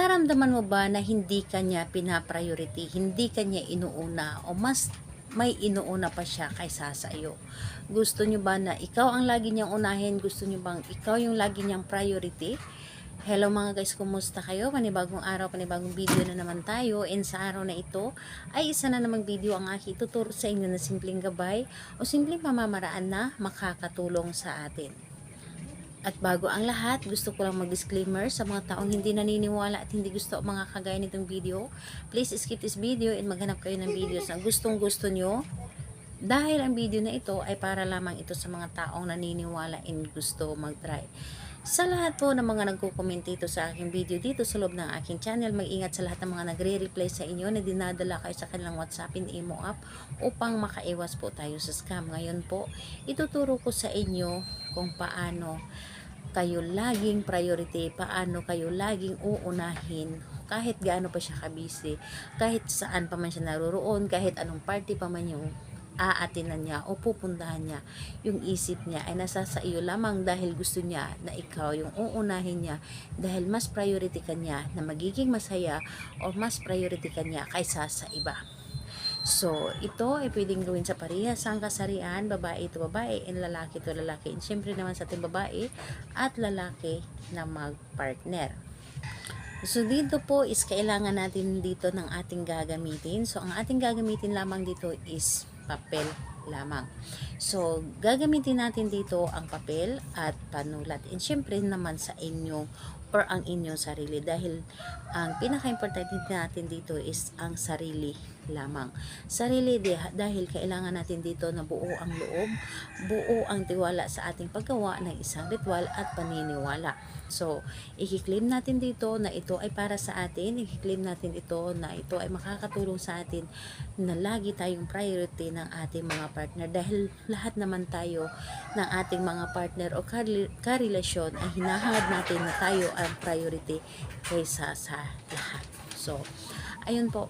Nararamdaman mo ba na hindi kanya pinapriority, hindi kanya inuuna o mas may inuuna pa siya kaysa sa iyo? Gusto nyo ba na ikaw ang lagi niyang unahin? Gusto nyo bang ikaw yung lagi niyang priority? Hello mga guys, kumusta kayo? Panibagong araw, panibagong video na naman tayo. And sa araw na ito ay isa na namang video ang aking tuturo sa inyo na simpleng gabay o simpleng pamamaraan na makakatulong sa atin. At bago ang lahat, gusto ko lang mag-disclaimer sa mga taong hindi naniniwala at hindi gusto mga kagaya nitong video. Please skip this video and maghanap kayo ng videos na gustong gusto nyo. Dahil ang video na ito ay para lamang ito sa mga taong naniniwala and gusto mag-try. Sa lahat po ng mga nagko-comment dito sa aking video dito sa loob ng aking channel, mag-ingat sa lahat ng mga nagre-reply sa inyo na dinadala kayo sa kanilang WhatsApp and Imo app upang makaiwas po tayo sa scam. Ngayon po, ituturo ko sa inyo kung paano kayo laging priority, paano kayo laging uunahin kahit gaano pa siya kabisi, kahit saan pa man siya naroroon, kahit anong party pa man yung aatinan niya o pupuntahan niya, yung isip niya ay nasa sa iyo lamang dahil gusto niya na ikaw yung uunahin niya dahil mas priority ka niya na magiging masaya o mas priority ka niya kaysa sa iba. So, ito ay pwedeng gawin sa parehas ang kasarian, babae ito babae, and lalaki ito lalaki. And syempre naman sa ating babae at lalaki na mag-partner. So, dito po is kailangan natin dito ng ating gagamitin. So, ang ating gagamitin lamang dito is papel lamang. So, gagamitin natin dito ang papel at panulat. And syempre naman sa inyong or ang inyong sarili dahil ang pinaka-importante natin dito is ang sarili lamang. Sarili dahil kailangan natin dito na buo ang loob, buo ang tiwala sa ating paggawa ng isang ritual at paniniwala. So, i-claim natin dito na ito ay para sa atin, i-claim natin ito na ito ay makakatulong sa atin na lagi tayong priority ng ating mga partner dahil lahat naman tayo ng ating mga partner o karelasyon ay hinahangad natin na tayo ang priority kaysa sa lahat. So, ayun po.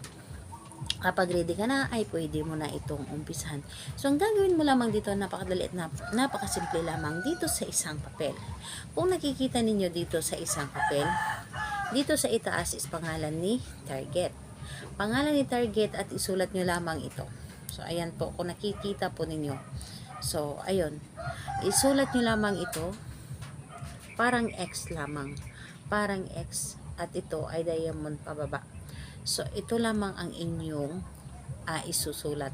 Kapag ready ka na, ay pwede mo na itong umpisahan. So, ang gagawin mo lamang dito, napakadali at napakasimple lamang dito sa isang papel. Kung nakikita ninyo dito sa isang papel, dito sa itaas is pangalan ni target. Pangalan ni target at isulat nyo lamang ito. So, ayan po, kung nakikita po ninyo. So, ayun. Isulat nyo lamang ito. Parang X lamang. Parang X. At ito ay diamond pababa. So, ito lamang ang inyong isusulat.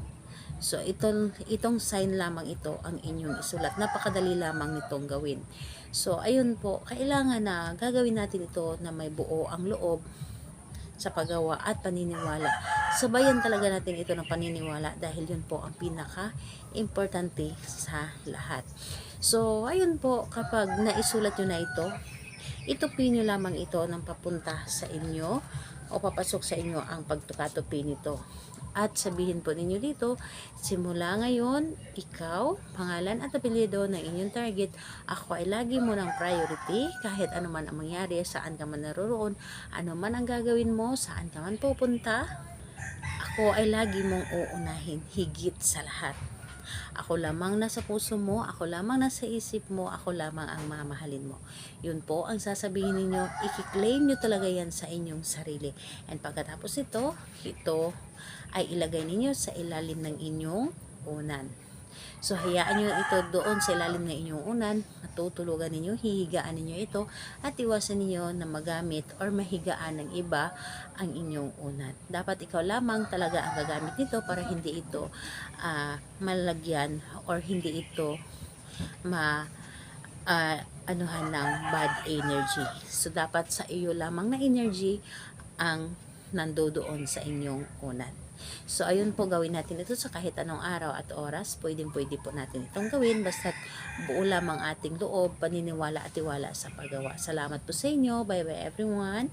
So, itong sign lamang ito ang inyong isulat. Napakadali lamang nitong gawin. So, ayun po, kailangan na gagawin natin ito na may buo ang loob sa paggawa at paniniwala. Sabayan talaga natin ito ng paniniwala dahil yun po ang pinaka-importante sa lahat. So, ayun po, kapag naisulat nyo na ito pinyo lamang ito ng papunta sa inyo o papasok sa inyo ang pagtukatupi nito. At sabihin po ninyo dito, simula ngayon, ikaw, pangalan at apelyido ng inyong target, ako ay lagi mo ng priority kahit ano man ang mangyari, saan ka man naroroon, ano man ang gagawin mo, saan ka man pupunta, ako ay lagi mong uunahin higit sa lahat. Ako lamang nasa puso mo, ako lamang nasa isip mo, ako lamang ang mamahalin mo. Yun po ang sasabihin ninyo, i-claim nyo talaga yan sa inyong sarili. And pagkatapos ito ay ilagay ninyo sa ilalim ng inyong unan. So, hayaan nyo ito doon sa ilalim ng inyong unan, matutulugan ninyo, hihigaan ninyo ito, at iwasan ninyo na magamit or mahigaan ng iba ang inyong unan. Dapat ikaw lamang talaga ang gagamit nito para hindi ito malagyan or hindi ito anuhan ng bad energy. So, dapat sa iyo lamang na energy ang nandoon sa inyong unan. So, ayun po, gawin natin ito sa kahit anong araw at oras. Pwede po natin itong gawin. Basta buo lamang ating loob, paniniwala at tiwala sa paggawa. Salamat po sa inyo. Bye-bye everyone.